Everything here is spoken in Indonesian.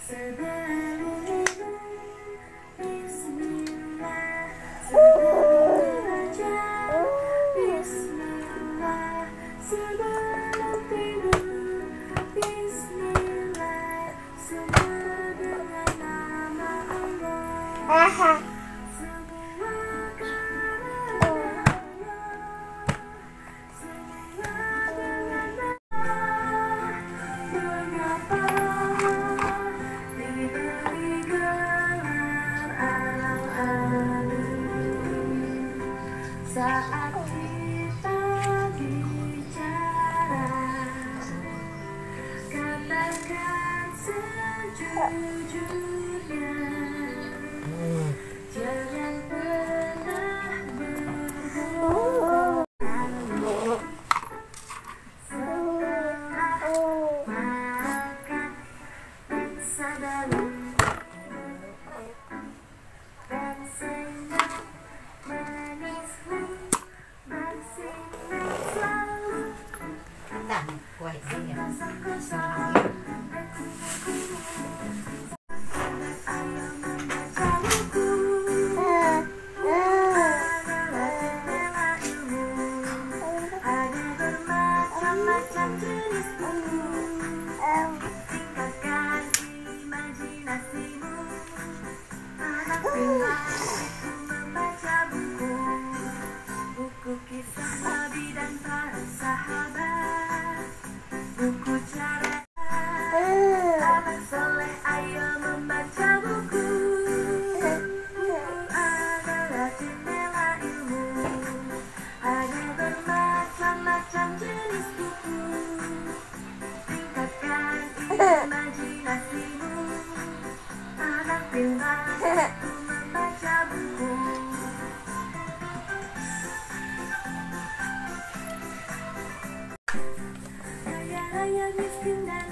Bismillah, sebelum belajar. Bismillah, sebelum tidur. Bismillah, semua dengan nama Allah. Semua karena Allah. Semua dengan Allah. Mengapa diberi gelar Al-Alim? Saat kita bicara, katakan sejujurnya. Jangan pernah berbohong. Setelah makan, periksa dalam dan senyum manismu, bersinar selalu. Kosong-kosong, ayo membaca buku. Adalah jendela ilmu. Ada bermacam-macam jenis buku. Tingkatkan imajinasimu. Anak pintar itu membaca buku. Buku kisah Nabi dan para sahabat. Buku cara anak soleh, ayo membaca buku. Buku adalah jendela ilmu. Ada bermacam-macam jenis buku. Tingkatkan imajinasimu. Anak pintar itu membaca buku. Kaya raya miskin dan